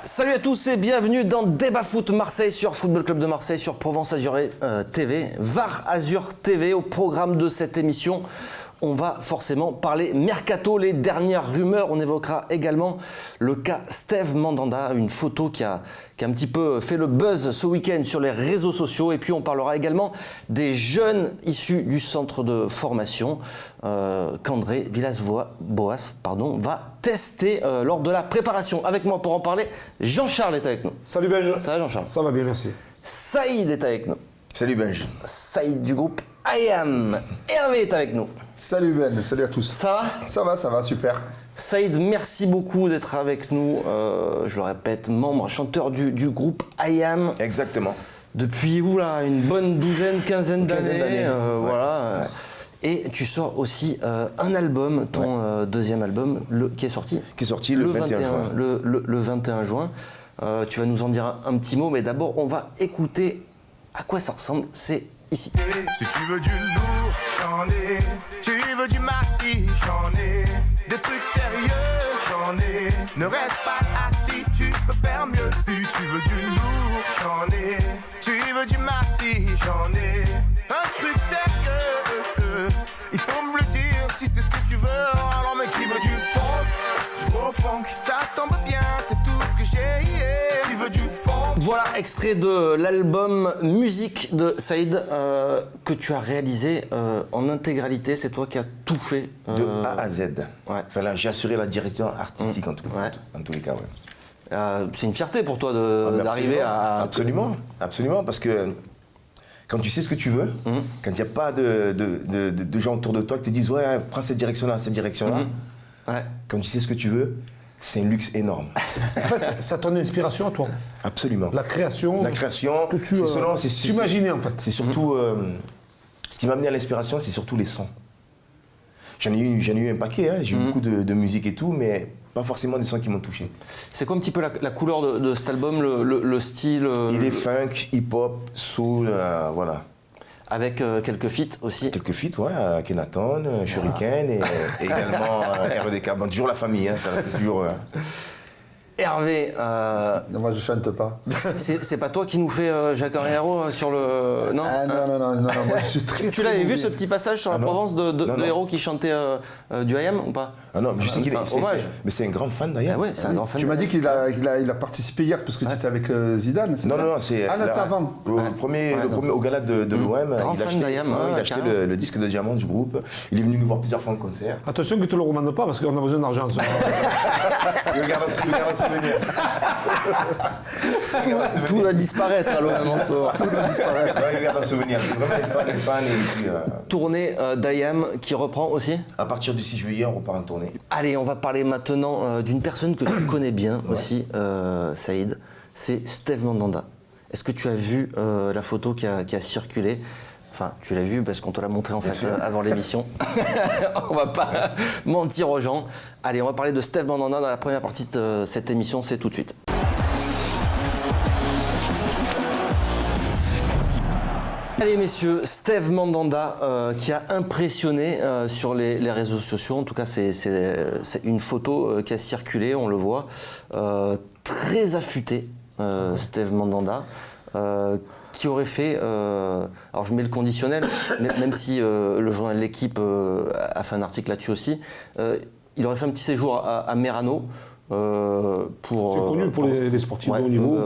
Salut à tous et bienvenue dans Débat Foot Marseille sur Football Club de Marseille, sur Provence Azuré TV, VAR Azur TV. Au programme de cette émission, on va forcément parler mercato, les dernières rumeurs. On évoquera également le cas Steve Mandanda, une photo qui a un petit peu fait le buzz ce week-end sur les réseaux sociaux. Et puis on parlera également des jeunes issus du centre de formation qu'André Villas-Boas va tester lors de la préparation. Avec moi pour en parler, Jean-Charles est avec nous. Salut Benj. Ça va Jean-Charles? Ça va bien, merci. Saïd est avec nous. Salut Benj. Saïd du groupe IAM. Hervé est avec nous. Salut Ben, salut à tous. Ça va? Ça va, super. Saïd, merci beaucoup d'être avec nous. Je le répète, membre, chanteur du groupe IAM. Exactement. Depuis une bonne quinzaine d'années. Ouais. Voilà. Et tu sors aussi un album, ton deuxième album, qui est sorti le 21 juin. Le 21 juin. Tu vas nous en dire un petit mot, mais d'abord, on va écouter à quoi ça ressemble. C'est ici. Si tu veux du lourd, j'en ai. Tu veux du massif, j'en ai. Des trucs sérieux, j'en ai. Ne reste pas assis, tu peux faire mieux. Si tu veux du lourd, j'en ai. Tu veux du massif, j'en ai. Un truc sérieux, il faut me le dire si c'est ce que tu veux. Alors mec qui veut du funk, du gros funk, ça tombe bien, c'est tout ce que j'ai. Tu veux du funk. Voilà, extrait de l'album Musique de Saïd que tu as réalisé en intégralité. C'est toi qui as tout fait. De A à Z. Ouais. Enfin là, j'ai assuré la direction artistique en tous les cas. Ouais. C'est une fierté pour toi d'arriver à... Absolument, parce que quand tu sais ce que tu veux, quand il n'y a pas de gens autour de toi qui te disent « Ouais, prends cette direction-là, Ouais. Quand tu sais ce que tu veux, c'est un luxe énorme. En fait, c'est ton inspiration à toi. Absolument. La création. Ce que tu imaginais en fait. C'est surtout ce qui m'a amené à l'inspiration, c'est surtout les sons. J'en ai eu un paquet, j'ai eu beaucoup de musique et tout, mais pas forcément des sons qui m'ont touché. C'est quoi un petit peu la couleur de cet album, le style Il est funk, hip-hop, soul, voilà. Avec quelques feats aussi. Quelques feats, ouais, Kenaton, Shuriken et également REDK. Bon, toujours la famille, ça reste toujours... Hervé, Moi je chante pas. c'est pas toi qui nous fait Jacques Henriero sur le... Non, non, moi je suis très... Tu l'avais vu ce petit passage sur la Provence de Héros qui chantait du IAM ou pas? Ah non, mais je sais qu'il est... hommage. Mais c'est un grand fan d'ailleurs. Ah ouais, c'est un grand fan. Tu m'as dit qu'il a participé hier parce que tu étais avec Zidane, c'est ça? Non, c'est... Ah non, c'était avant. Au premier au gala de l'OM, Grand il a fan d'IAM, acheté le disque de diamant du groupe. Il est venu nous voir plusieurs fois en concert. Attention que tu le revends pas parce qu'on a besoin d'argent. Il regarde un souvenir. Tout va disparaître à l'OM en sort. Tout va disparaître. Ouais, il garde un souvenir. C'est vraiment un fan. Et puis, Tournée d'IAM qui reprend aussi. à partir du 6 juillet, on repart en tournée. Allez, on va parler maintenant d'une personne que tu connais bien aussi, Saïd. C'est Steve Mandanda. Est-ce que tu as vu la photo qui a circulé? Enfin, tu l'as vu parce qu'on te l'a montré en fait avant l'émission. On va pas mentir aux gens. Allez, on va parler de Steve Mandanda dans la première partie de cette émission, c'est tout de suite. Allez messieurs, Steve Mandanda qui a impressionné sur les réseaux sociaux. En tout cas, c'est une photo qui a circulé, on le voit. Très affûté, Steve Mandanda. Qui aurait fait, alors je mets le conditionnel, même si le journal de L'Équipe a fait un article là-dessus aussi, il aurait fait un petit séjour à Merano. C'est connu pour les sportifs de haut niveau.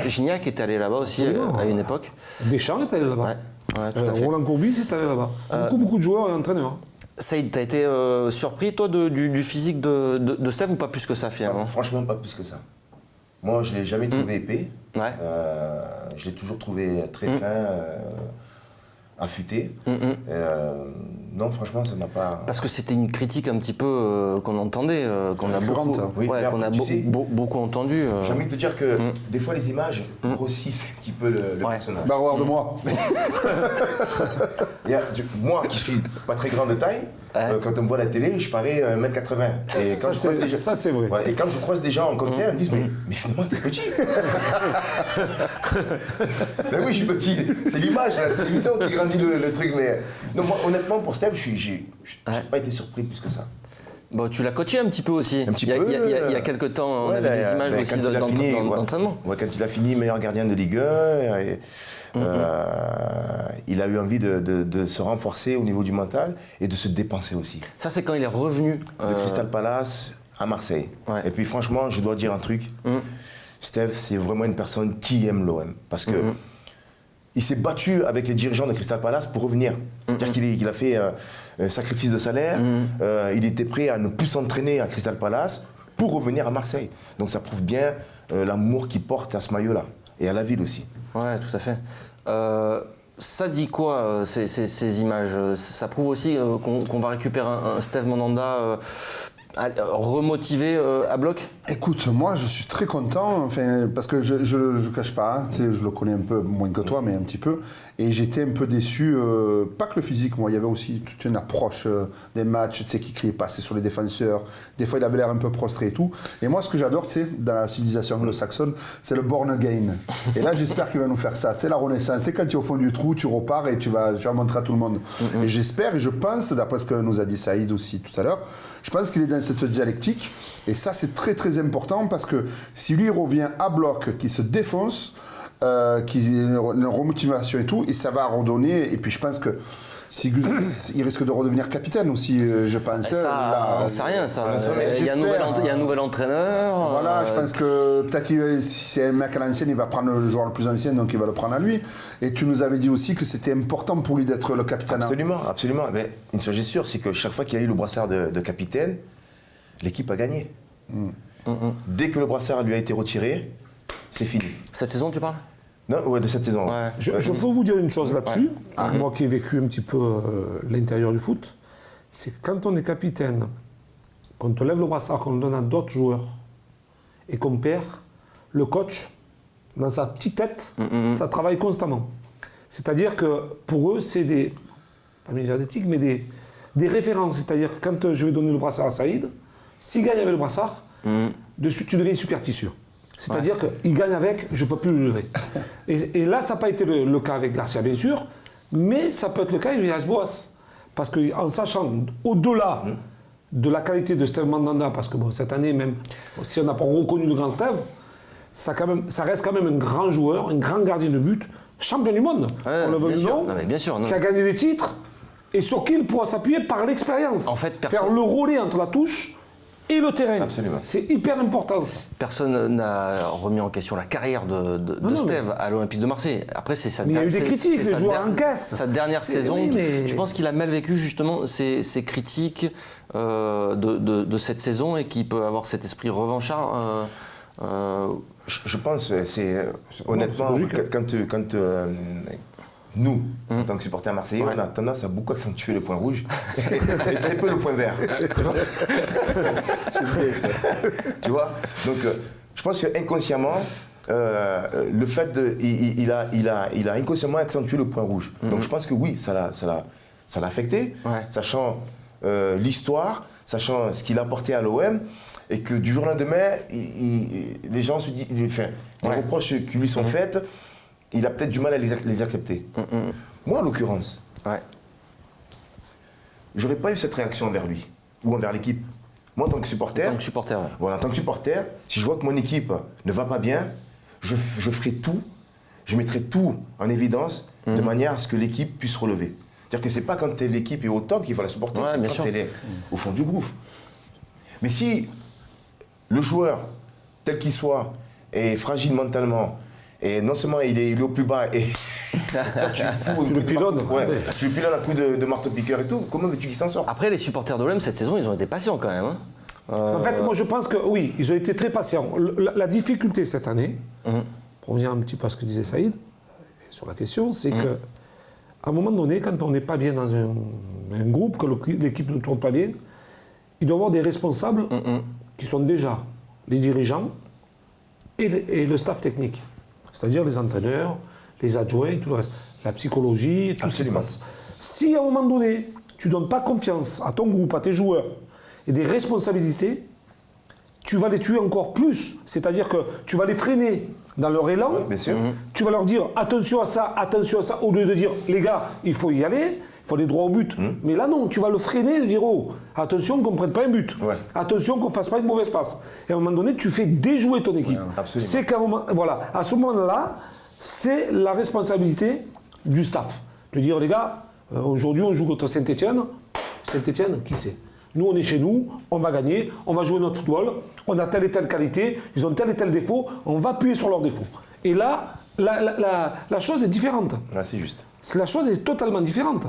Gignac était allé là-bas aussi à une époque. Deschamps est allé là-bas. Ouais, tout à fait. Roland Courbis est allé là-bas. Beaucoup de joueurs et entraîneurs. Saïd, t'as été surpris toi du physique de Steve ou pas plus que ça finalement? Franchement, pas plus que ça. Moi, je ne l'ai jamais trouvé épais. Ouais. Je l'ai toujours trouvé très fin, affûté. Non, franchement, ça m'a pas... Parce que c'était une critique un petit peu qu'on entendait, qu'on a beaucoup entendu. J'ai envie de te dire que des fois, les images grossissent un petit peu le personnage. Bah, regarde-moi. Il moi qui suis pas très grand de taille, quand on me voit à la télé, je parais 1m80. Et quand Ça, c'est vrai. Ouais, et quand je croise des gens en concert, ils me disent mais finalement t'es petit. Ben oui, je suis petit. C'est l'image, c'est la télévision qui grandit le truc. Mais non, moi, honnêtement, pour Steph, j'ai pas été surpris plus que ça. Bon, tu l'as coaché un petit peu aussi. Un petit peu. Il y a quelques temps, on avait des images aussi d'entraînement. Ouais, quand il a fini meilleur gardien de Ligue 1, il a eu envie de se renforcer au niveau du mental et de se dépenser aussi. Ça, c'est quand il est revenu de Crystal Palace à Marseille. Ouais. Et puis franchement, je dois dire un truc. Steph, c'est vraiment une personne qui aime l'OM. Parce que il s'est battu avec les dirigeants de Crystal Palace pour revenir. C'est-à-dire qu'il a fait un sacrifice de salaire. Il était prêt à ne plus s'entraîner à Crystal Palace pour revenir à Marseille. Donc ça prouve bien l'amour qu'il porte à ce maillot-là. Et à la ville aussi. Ouais, tout à fait. Ça dit quoi, ces images? Ça prouve aussi qu'on va récupérer un Steve Mandanda remotivé à bloc? Écoute, moi je suis très content, enfin, parce que je ne cache pas, hein, tu sais, je le connais un peu moins que toi, mais un petit peu, et j'étais un peu déçu, pas que le physique, moi, il y avait aussi toute une approche des matchs, tu sais, qui criait passer sur les défenseurs, des fois il avait l'air un peu prostré et tout, et moi ce que j'adore, tu sais, dans la civilisation anglo-saxonne, c'est le born again, et là j'espère qu'il va nous faire ça, tu sais, la renaissance, tu sais, quand tu es au fond du trou, tu repars et tu vas montrer à tout le monde, et j'espère, et je pense, d'après ce que nous a dit Saïd aussi tout à l'heure, je pense qu'il est dans cette dialectique, et ça c'est très très important parce que si lui revient à bloc, qui se défonce, qui a une remotivation et tout, et ça va redonner, et puis je pense que il risque de redevenir capitaine aussi, je pense. Ça, on ne sait rien, ça. Il y a un nouvel entraîneur. Voilà, je pense que peut-être si c'est un mec à l'ancienne, il va prendre le joueur le plus ancien, donc il va le prendre à lui. Et tu nous avais dit aussi que c'était important pour lui d'être le capitaine. Absolument, absolument. Mais une chose est sûre, c'est que chaque fois qu'il a eu le brassard de capitaine, l'équipe a gagné. Dès que le brassard lui a été retiré, c'est fini. Cette saison, tu parles? Non, ouais, de cette saison. Ouais. Je peux vous dire une chose là-dessus, moi qui ai vécu un petit peu l'intérieur du foot, c'est que quand on est capitaine, qu'on te lève le brassard, qu'on le donne à d'autres joueurs, et qu'on perd, le coach, dans sa petite tête, ça travaille constamment. C'est-à-dire que pour eux, c'est des, pas médiatiques, mais des références. C'est-à-dire que quand je vais donner le brassard à Saïd, s'il gagne avec le brassard, de suite tu deviens super tissu. C'est-à-dire qu'il gagne avec, je ne peux plus le lever. Et là, ça n'a pas été le cas avec Garcia, bien sûr, mais ça peut être le cas avec Villas-Boas. Parce qu'en sachant, au-delà de la qualité de Steve Mandanda, parce que bon, cette année, même si on n'a pas reconnu le grand Steve, ça reste quand même un grand joueur, un grand gardien de but, champion du monde, on le veut ou non, qui a gagné des titres, et sur qui il pourra s'appuyer par l'expérience. En fait, faire le relais entre la touche et le terrain. Absolument. C'est hyper important, ça. Personne n'a remis en question la carrière de Steve à l'Olympique de Marseille. Après, c'est sa dernière saison. Il y a eu des critiques, les joueurs encaissent. Sa dernière saison. Oui, mais... Tu penses qu'il a mal vécu justement ces critiques de cette saison et qu'il peut avoir cet esprit revanchard Je pense, honnêtement, quand nous, en tant que supporters marseillais, on a tendance à beaucoup accentuer le point rouge et très peu le point vert. Tu vois? Donc, je pense qu'inconsciemment, le fait il a inconsciemment accentué le point rouge. Donc, je pense que oui, ça l'a affecté, sachant l'histoire, sachant ce qu'il a apporté à l'OM, et que du jour au lendemain, les gens se disent, les reproches qui lui sont faites, il a peut-être du mal à les accepter. Moi, en l'occurrence, j'aurais pas eu cette réaction envers lui ou envers l'équipe. Moi, en tant que supporter, voilà, en tant que supporter, si je vois que mon équipe ne va pas bien, je ferai tout, je mettrai tout en évidence de manière à ce que l'équipe puisse relever. C'est-à-dire que c'est pas quand l'équipe est au top qu'il faut la supporter, c'est quand elle est au fond du gouffre. Mais si le joueur, tel qu'il soit, est fragile mentalement, et non seulement il est au plus bas, et tu le pilonnes. Tu le pilonnes à coup de marteau-piqueur et tout, comment veux-tu qu'il s'en sorte? Après, les supporters de l'OM, cette saison, ils ont été patients quand même. En fait, moi je pense que oui, ils ont été très patients. La difficulté cette année, pour revenir un petit peu à ce que disait Saïd, sur la question, c'est que à un moment donné, quand on n'est pas bien dans un groupe, que l'équipe ne tourne pas bien, il doit y avoir des responsables qui sont déjà les dirigeants et le staff technique. C'est-à-dire les entraîneurs, les adjoints, tout le reste. La psychologie, tout ce qui se passe. Si à un moment donné, tu ne donnes pas confiance à ton groupe, à tes joueurs, et des responsabilités, tu vas les tuer encore plus. C'est-à-dire que tu vas les freiner dans leur élan. Ouais, bien sûr. Tu vas leur dire attention à ça, au lieu de dire les gars, il faut y aller, il faut aller droit au but. Mais là non, tu vas le freiner et dire oh, attention qu'on ne prenne pas un but. Ouais. Attention qu'on ne fasse pas une mauvaise passe. Et à un moment donné, tu fais déjouer ton équipe. absolument. C'est qu'à un moment, voilà, à ce moment-là, c'est la responsabilité du staff. De dire les gars, aujourd'hui on joue contre Saint-Etienne. Saint-Etienne, qui c'est? Nous, on est chez nous, on va gagner, on va jouer notre football, on a telle et telle qualité, ils ont tel et tel défaut, on va appuyer sur leurs défauts. Et là, la chose est différente. Là, c'est juste. La chose est totalement différente.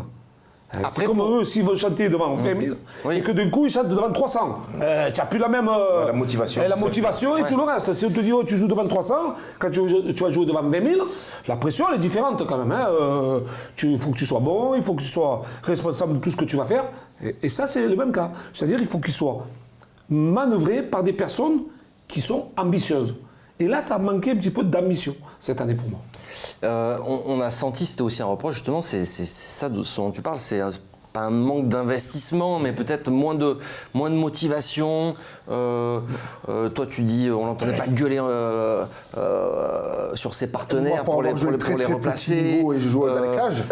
Après, C'est comme eux, s'ils vont chanter devant 20 000, Oui. et que d'un coup, ils chantent devant 300. Tu n'as plus la même... la motivation. La motivation et tout le reste. Si on te dit, oh, tu joues devant 300, quand tu vas jouer devant 20 000, la pression, elle est différente quand même. Hein. Il faut que tu sois bon, il faut que tu sois responsable de tout ce que tu vas faire. Et ça, c'est le même cas. C'est-à-dire, il faut qu'il soit manœuvré par des personnes qui sont ambitieuses. Et là, ça manquait un petit peu d'ambition cette année pour moi. On a senti, c'était aussi un reproche, justement, c'est ça dont tu parles, c'est pas un manque d'investissement, mais peut-être moins de motivation. Toi, tu dis, on n'entendait pas gueuler sur ses partenaires pour les replacer. Niveau et je joue dans les cages.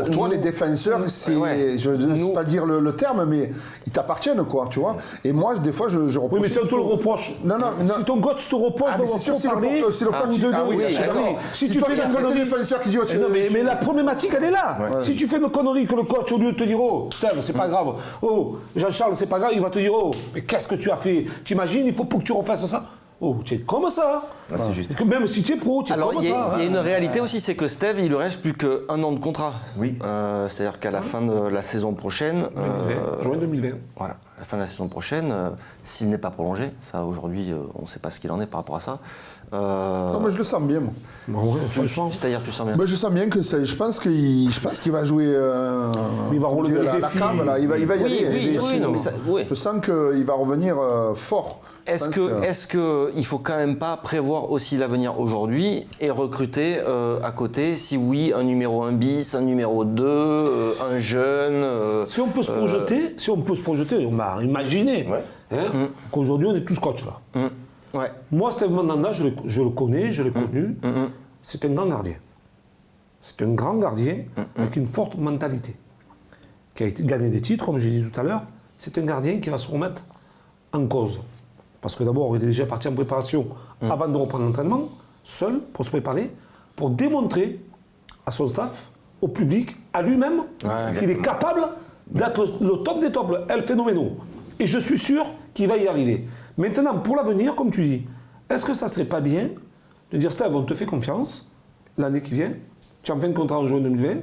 Pour toi, les défenseurs, c'est, je ne sais pas dire le terme, mais ils t'appartiennent, quoi, tu vois. Et moi, des fois, je reproche. Oui, mais si on te le reproche. Non. Si ton coach te reproche Ah, mais c'est sûr, si le coach dit, si tu fais une connerie. Défenseur qui dit, Mais la problématique, elle est là. Si tu fais une connerie que le coach, au lieu de te dire, oh, Steve, c'est pas grave. Oh, Jean-Charles, c'est pas grave, il va te dire, oh, mais qu'est-ce que tu as fait? T'imagines, il faut pas que tu refasses ça. Oh, tu es comme ça. C'est juste. Parce que même si tu es pro, tu es Alors, comme il y ça. a une réalité aussi, c'est que Steve, il lui reste plus qu'un an de contrat. Oui. C'est-à-dire qu'à la fin de la saison prochaine. Juin 2020. Voilà, à la fin de la saison prochaine, s'il n'est pas prolongé, ça aujourd'hui, on ne sait pas ce qu'il en est par rapport à ça. Non, mais je le sens bien, moi. C'est-à-dire, tu sens bien. Je sens bien que je pense qu'il va jouer. Il va relever le défi. Cave, là. Il va y aller. Oui, non, mais ça, oui. Je sens qu'il va revenir fort. Est-ce qu'il faut quand même pas prévoir aussi l'avenir aujourd'hui et recruter à côté, si oui, un numéro 1 bis, un numéro 2, un jeune Si on peut se projeter, on va imaginer qu'aujourd'hui on est tous coachs là. Ouais. Moi, Steve Mandanda, je le connais, je l'ai connu. C'est un grand gardien. C'est un grand gardien avec une forte mentalité. Qui a gagné des titres, comme j'ai dit tout à l'heure. C'est un gardien qui va se remettre en cause. Parce que d'abord, il est déjà parti en préparation avant de reprendre l'entraînement, seul, pour se préparer, pour démontrer à son staff, au public, à lui-même, qu'il est capable d'être le top des tops, le phénoménal. Et je suis sûr qu'il va y arriver. Maintenant, pour l'avenir, comme tu dis, est-ce que ça ne serait pas bien de dire, Steve, on te fait confiance, l'année qui vient, tu as en fin de contrat en juin 2020,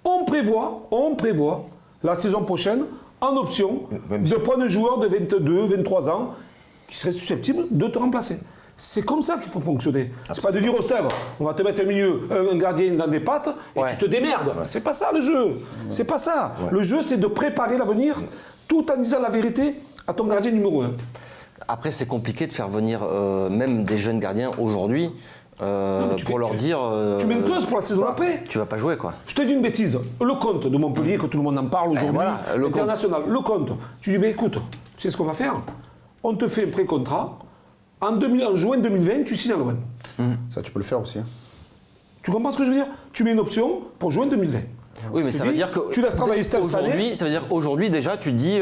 on prévoit la saison prochaine, en option, de prendre un joueur de 22, 23 ans qui serait susceptible de te remplacer. C'est comme ça qu'il faut fonctionner. C'est pas de dire au Steve, on va te mettre un gardien dans des pattes et tu te démerdes. C'est pas ça le jeu. C'est pas ça. Le jeu, c'est de préparer l'avenir tout en disant la vérité à ton gardien numéro 1. Après, c'est compliqué de faire venir même des jeunes gardiens aujourd'hui pour leur dire. Tu mets une clause pour la saison après. Tu vas pas jouer, quoi. Je te dis une bêtise. Le compte de Montpellier, que tout le monde en parle aujourd'hui, international. Le compte. Tu dis, écoute, tu sais ce qu'on va faire? On te fait un pré-contrat. En juin 2020, tu signes à l'OM. Ça, tu peux le faire aussi. Hein. Tu comprends ce que je veux dire? Tu mets une option pour juin 2020. Oui, mais ça veut dire que tu laisses travailler cette année. Ça veut dire qu'aujourd'hui déjà, tu dis,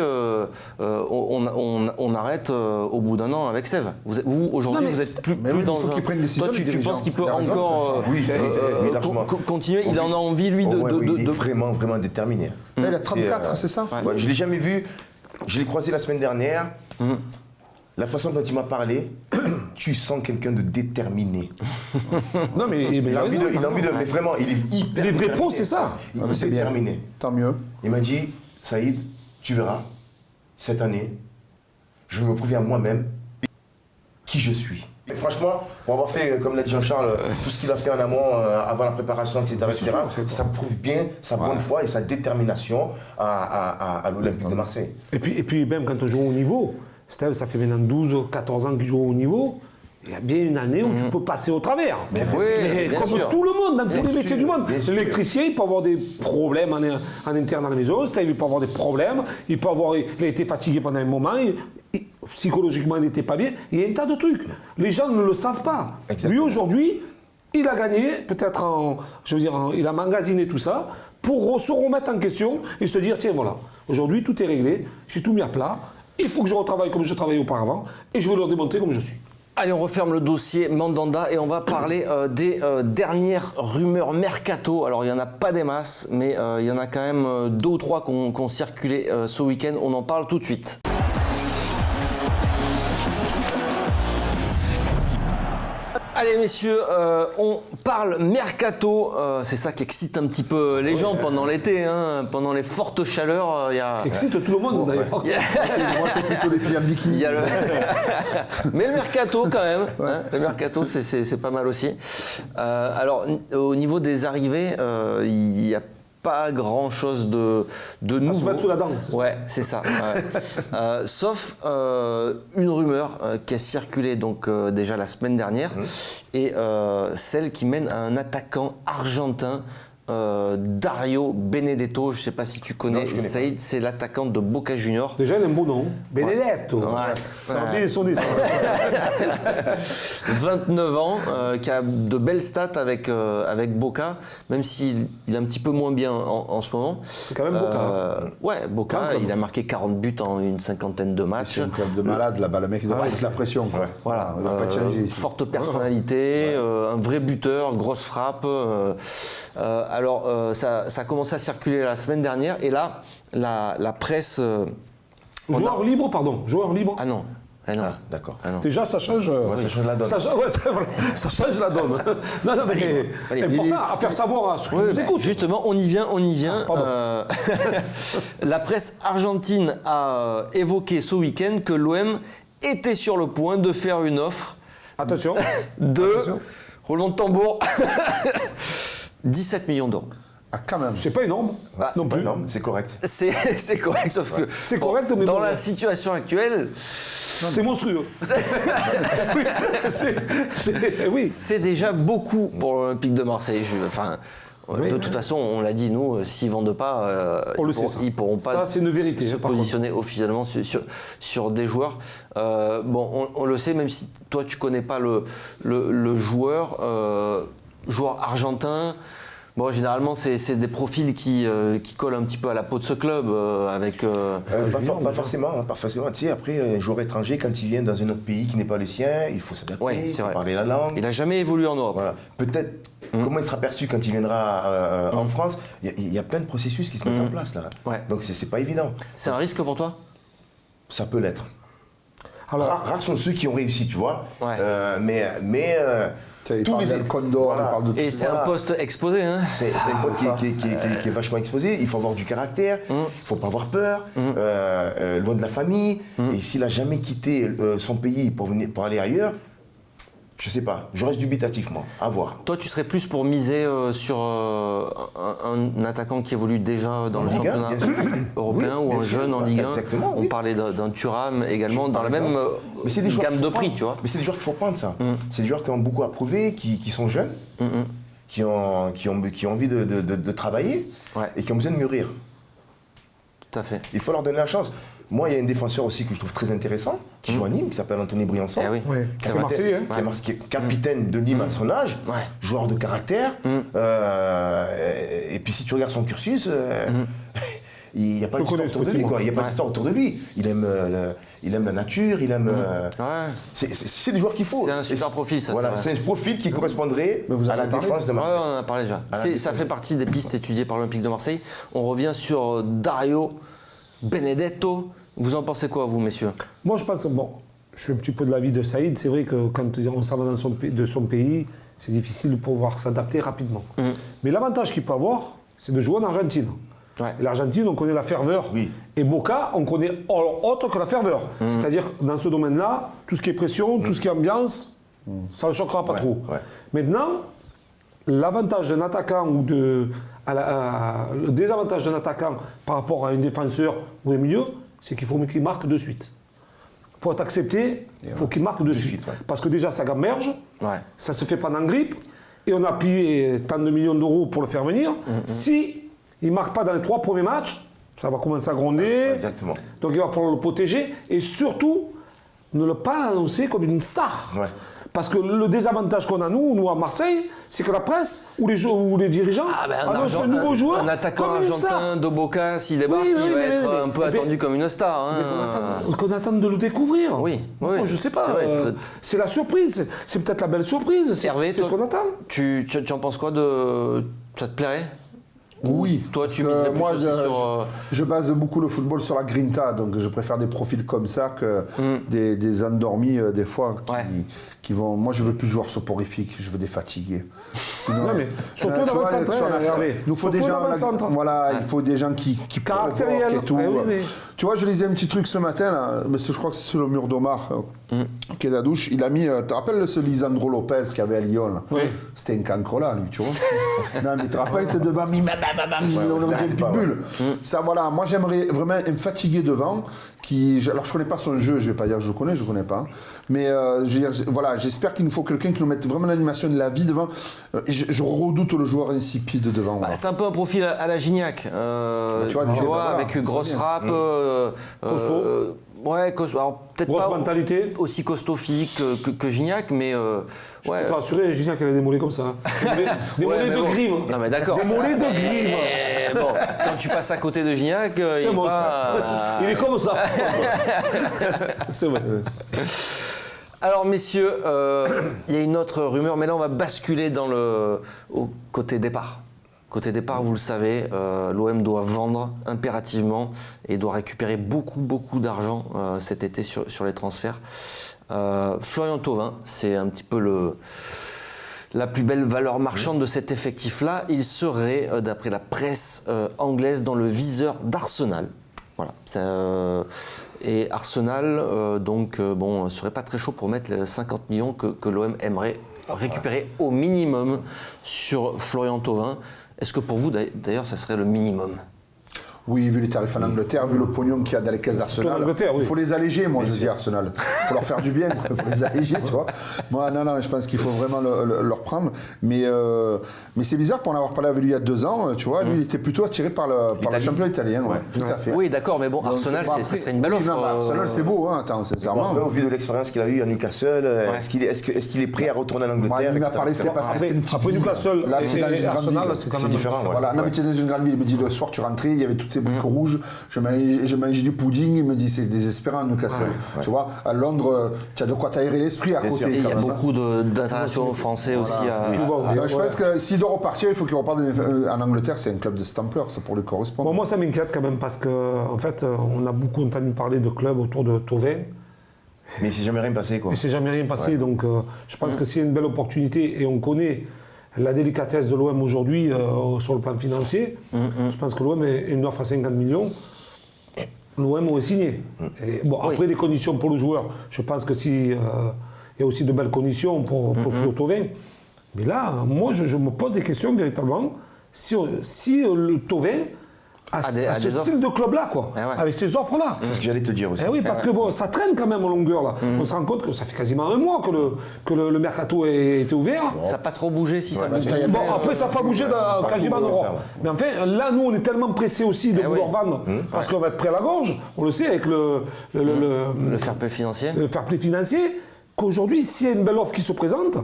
on arrête au bout d'un an avec Steve. Vous aujourd'hui, vous êtes plus dans un. Toi, tu penses qu'il peut encore continuer? Il en a envie, lui, il est vraiment déterminé. Là, il a 34, c'est ça? Ouais, je l'ai jamais vu. Je l'ai croisé la semaine dernière. La façon dont il m'a parlé, tu sens quelqu'un de déterminé. Non, mais il a envie de. Mais vraiment, il est hyper. Les vrais pros, c'est ça. Il est déterminé. Tant mieux. Il m'a dit, Saïd, tu verras, cette année, je vais me prouver à moi-même qui je suis. Et franchement, pour avoir fait, comme l'a dit Jean-Charles, tout ce qu'il a fait en amont, avant la préparation, etc., ça prouve bien sa bonne foi et sa détermination à l'Olympique de Marseille. Et puis même quand on joue au niveau, Steve, ça fait maintenant 12, 14 ans qu'il joue au niveau, il y a bien une année où tu peux passer au travers. Oui, Mais bien comme sûr. tout le monde, dans Bien tous les métiers sûr, du monde. bien sûr. L'électricien, il peut avoir des problèmes en interne à la maison, Steve, il peut avoir des problèmes, il a été fatigué pendant un moment, psychologiquement, il n'était pas bien. Il y a un tas de trucs. Les gens ne le savent pas. Exactement. Lui, aujourd'hui, il a gagné, peut-être il a magasiné tout ça pour se remettre en question et se dire, tiens, voilà, aujourd'hui, tout est réglé, j'ai tout mis à plat, il faut que je retravaille comme je travaillais auparavant et je vais leur démontrer comme je suis. Allez, on referme le dossier Mandanda et on va parler des dernières rumeurs mercato. Alors, il n'y en a pas des masses, mais il y en a quand même 2 ou 3 qui ont circulé ce week-end. On en parle tout de suite. Allez messieurs, on parle mercato, c'est ça qui excite un petit peu les gens pendant l'été, hein, pendant les fortes chaleurs. Il y a... Excite tout le monde d'ailleurs. Moi, c'est plutôt les filles en bikini. Il y a Mais le mercato quand même, hein, le mercato c'est pas mal aussi. Alors au niveau des arrivées, il n'y a pas grand chose de nouveau. Se mettre sous la dent. Ouais, c'est ça. Ouais. Sauf une rumeur qui a circulé donc déjà la semaine dernière et celle qui mène à un attaquant argentin. Dario Benedetto, je ne sais pas si tu connais, Saïd, c'est l'attaquant de Boca Juniors. Déjà, il a un beau nom, Benedetto. Ouais. Ça va bien sonner, ça. 29 ans, qui a de belles stats avec Boca, même s'il est un petit peu moins bien en ce moment. C'est quand même Boca. Ouais, Boca, il a marqué 40 buts en une cinquantaine de matchs. C'est un club de malade là-bas, le mec il doit mettre la pression. Quoi. Voilà, Il va pas challenger ici. forte personnalité, un vrai buteur, grosse frappe. Alors, ça a commencé à circuler la semaine dernière et là, la presse... Joueur libre, pardon. Joueur libre. Ah non. Ah non. Ah, d'accord. Ah non. Déjà, ça change. Ça change la donne. Ça change la donne. Non, mais allez, important à faire savoir à ceux qui nous écoutent. Justement, on y vient. La presse argentine a évoqué ce week-end que l'OM était sur le point de faire une offre Attention. de, roulement de tambour, 17 millions d'euros. Ah, quand même. C'est pas énorme. Ah, non c'est pas plus. énorme, c'est correct. C'est correct, sauf que C'est correct, mais dans bon, la ouais. situation actuelle, C'est monstrueux. Oui. c'est déjà beaucoup pour l'Olympique de Marseille. Enfin, Oui, de toute façon, on l'a dit, nous, s'ils vendent pas, ils pourront pas Ça, c'est une vérité, se par positionner officiellement sur des joueurs. Bon, on le sait, même si toi, tu connais pas le joueur argentin. Bon, généralement, c'est des profils qui collent un petit peu à la peau de ce club, avec... Pas forcément. Tu sais, après, un joueur étranger, quand il vient dans un autre pays qui n'est pas le sien, il faut s'adapter, Ouais, il c'est faut vrai. parler la langue. Il n'a jamais évolué en Europe. Voilà. Peut-être comment il sera perçu quand il viendra en France. Il y a plein de processus qui se mettent en place là. Ouais. Donc c'est pas évident. C'est un risque pour toi? Ça peut l'être. Alors, Rares sont ceux qui ont réussi, tu vois. Ouais. Il tous parle les- d'un Condor, voilà. il parle de tout Et c'est un poste exposé, hein? C'est un pote qui est vachement exposé. Il faut avoir du caractère, il ne faut pas avoir peur, loin de la famille. Et s'il n'a jamais quitté son pays pour aller ailleurs, je sais pas. Je reste dubitatif, moi. À voir. Toi, tu serais plus pour miser sur un attaquant qui évolue déjà dans le Ligue 1, championnat bien sûr. européen Oui, ou bien un sûr. jeune en Bah, Ligue 1. exactement, On oui. parlait d'un Thuram également, dans la Par même exemple. Mais c'est des joueurs gamme qu'il de faut prix, prendre. tu vois. Mais c'est des joueurs qu'il faut prendre, ça. C'est des joueurs qui ont beaucoup à prouver, qui sont jeunes, qui ont envie de travailler Ouais. et qui ont besoin de mûrir. Tout à fait. Il faut leur donner la chance. Moi, il y a un défenseur aussi que je trouve très intéressant, qui joue à Nîmes, qui s'appelle Anthony Briançon. Eh oui. ouais. C'est C'est vrai. Marseillais, hein. Qui est capitaine de Nîmes à son âge, Ouais. joueur de caractère. Et puis si tu regardes son cursus, il n'y a pas Je d'histoire connais ce autour de petit, lui. moi. Quoi. Il n'y a pas Ouais. d'histoire autour de lui. Il aime la nature, il aime. Ouais. C'est des joueurs qu'il faut. C'est un super Et profil, ça, Voilà, c'est c'est un profil qui correspondrait Mais vous en à la avez parlé. défense de Ouais, Marseille. on en a parlé déjà. la Ça défense. fait partie des pistes étudiées par l'Olympique de Marseille. On revient sur Dario Benedetto. Vous en pensez quoi, vous, messieurs? Moi, je pense, bon, je suis un petit peu de l'avis de Saïd. C'est vrai que quand on s'en va de son pays, c'est difficile de pouvoir s'adapter rapidement. Mais l'avantage qu'il peut avoir, c'est de jouer en Argentine. Ouais. Et l'Argentine, on connaît la ferveur. Oui. Et Boca, on connaît autre que la ferveur. C'est-à-dire, dans ce domaine-là, tout ce qui est pression, tout ce qui est ambiance, ça ne choquera pas Ouais, trop. ouais. Maintenant, l'avantage d'un attaquant ou le désavantage d'un attaquant par rapport à un défenseur ou un milieu, c'est qu'il faut qu'il marque de suite. faut être accepté, il faut qu'il marque de suite. Parce que déjà, ça gamberge, ça se fait pendant grippe, et on a payé tant de millions d'euros pour le faire venir. Si il ne marque pas dans les 3 premiers matchs, ça va commencer à gronder. Exactement. Donc il va falloir le protéger, et surtout, ne pas l'annoncer comme une star. Parce que le désavantage qu'on a, nous à Marseille, c'est que la presse ou les dirigeants annoncent un nouveau joueur. Un attaquant argentin d'Oboka, s'il débarque, il va être un peu attendu comme une star. Qu'on attend de le découvrir. Oui. Je ne sais pas. C'est la surprise. C'est peut-être la belle surprise. Hervé, c'est ce qu'on attend. Tu en penses quoi ça te plairait? Oui. Toi, tu miserais plus aussi sur... Je base beaucoup le football sur la grinta, donc je préfère des profils comme ça que des endormis, des fois, qui vont... Moi, je veux plus de joueurs soporifiques, je veux des fatigués. Non, mais surtout dans le centre, Hervé. Il faut des gens... Voilà, il faut des gens qui caractériels et tout. Tu vois, je lisais un petit truc ce matin, là, mais je crois que c'est sur le mur d'Omar, qui est à la douche. Il a mis... Tu te rappelles ce Lisandro Lopez qu'il y avait à Lyon, là? C'était un cancre là, lui, tu vois. Non, mais tu te rappelles, il était devant, on aurait dit un pitbull. Ça, voilà, moi j'aimerais vraiment un fatigué devant. Alors je connais pas son jeu, je vais pas dire que je le connais pas. Mais je veux dire, voilà, j'espère qu'il nous faut quelqu'un qui nous mette vraiment l'animation de la vie devant. Je redoute le joueur insipide devant. Voilà. C'est un peu un profil à la Gignac. Tu vois, avec grosse frappe. Costaud. Alors peut-être grosse pas mentalité. Aussi costaud physique que Gignac, mais je peux pas assurer, Gignac elle a des mollets comme ça. Des mollets de grive. Non mais d'accord. Des mollets de grive. Bon, quand tu passes à côté de Gignac, il est comme ça. C'est vrai. Alors messieurs, il y a une autre rumeur, mais là on va basculer au côté départ. Côté départ, vous le savez, l'OM doit vendre impérativement et doit récupérer beaucoup d'argent cet été sur les transferts. Florian Thauvin, c'est un petit peu la plus belle valeur marchande de cet effectif-là. Il serait, d'après la presse anglaise, dans le viseur d'Arsenal. Voilà. Et Arsenal, serait pas très chaud pour mettre les 50 millions que l'OM aimerait récupérer au minimum sur Florian Thauvin. Est-ce que pour vous, d'ailleurs, ça serait le minimum ? Oui, vu les tarifs en Angleterre, vu le pognon qu'il y a dans les caisses d'Arsenal, il faut les alléger, moi, je dis Arsenal. Il faut leur faire du bien, il faut les alléger, tu vois. Moi, non, je pense qu'il faut vraiment leur prendre. Mais c'est bizarre, pour en avoir parlé avec lui il y a 2 ans, tu vois, lui, il était plutôt attiré par le champion italien, tout à fait. Oui, d'accord, mais bon, Arsenal, ça serait une belle offre. Arsenal, c'est beau, attends, sincèrement. Au vu de l'expérience qu'il a eue à Newcastle, est-ce qu'il est prêt à retourner en Angleterre? Il m'a parlé, c'était parce que c'était une petite ville. Après Newcastle, Arsenal, c'est différent. Voilà, non, mais tu es dans une grande ville, il me dit, le soir, tu rentrais, il y avait toutes ces briques rouges. Je mangeais du pudding, il me dit c'est désespérant Newcastle. Tu vois, à Londres, tu as de quoi t'aérer l'esprit à côté. Il y a beaucoup d'internationaux français aussi. Je pense que s'il doit repartir, il faut qu'il reparte en Angleterre, c'est un club de Stamplers, ça pour lui correspondre. Moi ça m'inquiète quand même parce qu'en fait, on a beaucoup entendu parler de clubs autour de Thauvin. Mais il ne s'est jamais rien passé, quoi. Il ne s'est jamais rien passé, donc je pense que s'il y a une belle opportunité et on connaît la délicatesse de l'OM aujourd'hui sur le plan financier, je pense que l'OM est une offre à 50 millions. L'OM aurait signé. Et bon, après, les conditions pour le joueur, je pense que il y a aussi de belles conditions pour Flo Thauvin. Mais là, moi, je me pose des questions véritablement. Si le Thauvin à ce style de club-là, quoi, avec ces offres-là. C'est ce que j'allais te dire aussi. Oui, parce que bon, ça traîne quand même en longueur, là. On se rend compte que ça fait quasiment 1 mois que le mercato a été ouvert. Ça n'a pas trop bougé, si ça bouge. Bon, après, ça n'a pas bougé quasiment en Europe. Mais enfin, là, nous, on est tellement pressés aussi de vouloir vendre, parce qu'on va être prêt à la gorge, on le sait, avec le fair play financier. Le fair play financier, qu'aujourd'hui, s'il y a une belle offre qui se présente,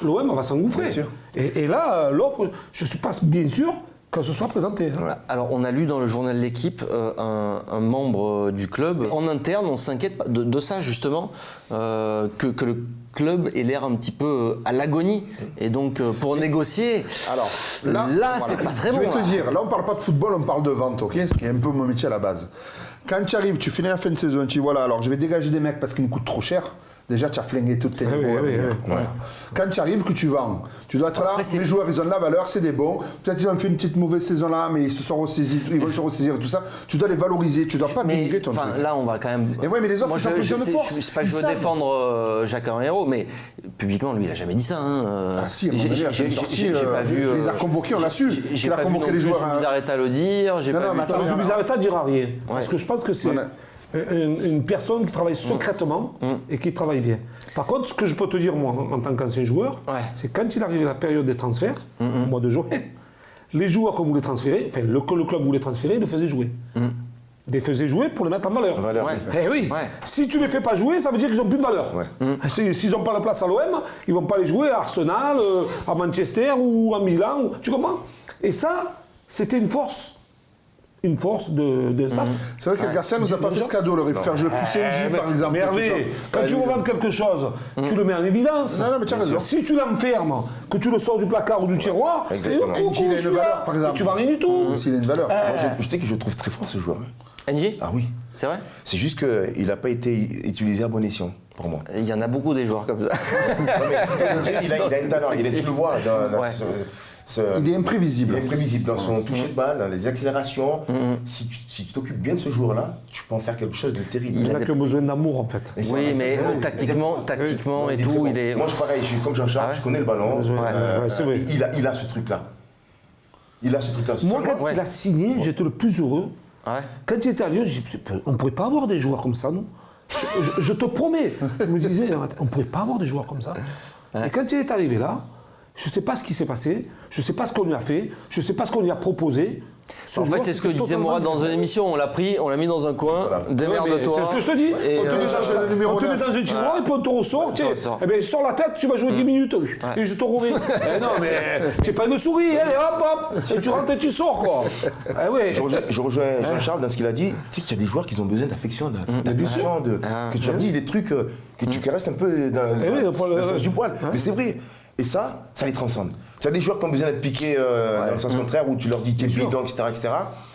l'OM va s'engouffrer. Et là, l'offre, je ne suis pas bien sûr que ce soit présenté. Voilà. Alors, on a lu dans le journal de l'équipe un membre du club. En interne, on s'inquiète de ça, justement, que le club ait l'air un petit peu à l'agonie. Et donc, pour négocier, alors, là c'est pas très bon. Je vais te dire, là, on ne parle pas de football, on parle de vente, ok? Ce qui est un peu mon métier à la base. Quand tu arrives, tu finis la fin de saison, tu dis, voilà, alors je vais dégager des mecs parce qu'ils me coûtent trop cher. Déjà, tu as flingué toutes tes Quand tu arrives, que tu vends, tu dois être là. Les joueurs, ils ont de la valeur, c'est des bons. Peut-être qu'ils ont fait une petite mauvaise saison là, mais ils se sont ressaisis, ils vont se ressaisir et tout ça. Tu dois les valoriser, tu dois pas dénigrer ton truc. Là, on va quand même. Et ouais, mais les autres, ils sont en position de force. C'est pas que je veux défendre Jacques Henriero, mais publiquement, lui, il a jamais dit ça. Ah si, j'ai pas vu. Il les a convoqués, on l'a su. J'ai pas convoqué les joueurs. Bizarreta le dire. Bizarreta dira rien. Parce que je pense que c'est. une personne qui travaille secrètement et qui travaille bien. Par contre, ce que je peux te dire, moi, en tant qu'ancien joueur, c'est quand il arrive la période des transferts, au mois de juin, les joueurs qu'on voulait transférer, enfin, le club voulait transférer, ils le faisaient jouer. Ils les faisaient jouer pour les mettre en valeur. Eh oui, si tu ne les fais pas jouer, ça veut dire qu'ils n'ont plus de valeur. S'ils n'ont pas la place à l'OM, ils ne vont pas les jouer à Arsenal, à Manchester ou à Milan. Tu comprends? Et ça, c'était une force. Une force de staff. C'est vrai que Garcia nous a pas fait ce cadeau, il aurait pu faire jouer plus NJ par exemple. Mais Hervé, quand tu revends quelque chose, tu le mets en évidence. Non, mais tu as raison. Si tu l'enfermes, que tu le sors du placard ou du tiroir, NJ, il a une valeur par exemple. Tu vas rien du tout. S'il a une valeur. Moi, je sais que je trouve très fort ce joueur. NJ? Ah oui. C'est vrai? C'est juste qu'il n'a pas été utilisé à bon escient, pour moi. Il y en a beaucoup des joueurs comme ça. Il a un talent, tu le vois. Il est imprévisible. Il est imprévisible dans son toucher de balle, dans les accélérations. Si tu t'occupes bien de ce joueur-là, tu peux en faire quelque chose de terrible. Il n'a que besoin d'amour en fait. Oui, mais tactiquement et tout, il est... Moi, je suis pareil, je suis comme Jean-Charles, je connais le ballon. C'est vrai. Il a ce truc-là. Moi, quand il a signé, j'étais le plus heureux. Quand il était à Lyon, je dis, on ne pourrait pas avoir des joueurs comme ça, non? Je te promets. Je me disais, on ne pourrait pas avoir des joueurs comme ça. Et quand il est arrivé là, je ne sais pas ce qui s'est passé, je ne sais pas ce qu'on lui a fait, je ne sais pas ce qu'on lui a proposé. En fait, c'est ce que disait Mourad dans une émission, on l'a pris, on l'a mis dans un coin, démerde-toi. C'est ce que je te dis. On te met dans un tiroir et puis on te ressort. Eh bien, sors la tête, tu vas jouer 10 minutes et je te remets. Non, mais c'est pas une souris, allez hop, et tu rentres et tu sors, quoi. Je rejoins Jean-Charles dans ce qu'il a dit. Tu sais qu'il y a des joueurs qui ont besoin d'affection, d'attention, que tu leur dises des trucs, que tu caresses un peu dans le sens du poil. Mais c'est vrai. Et ça les transcende. Tu as des joueurs qui ont besoin d'être piqués dans le sens contraire, où tu leur dis t'es bidon, etc.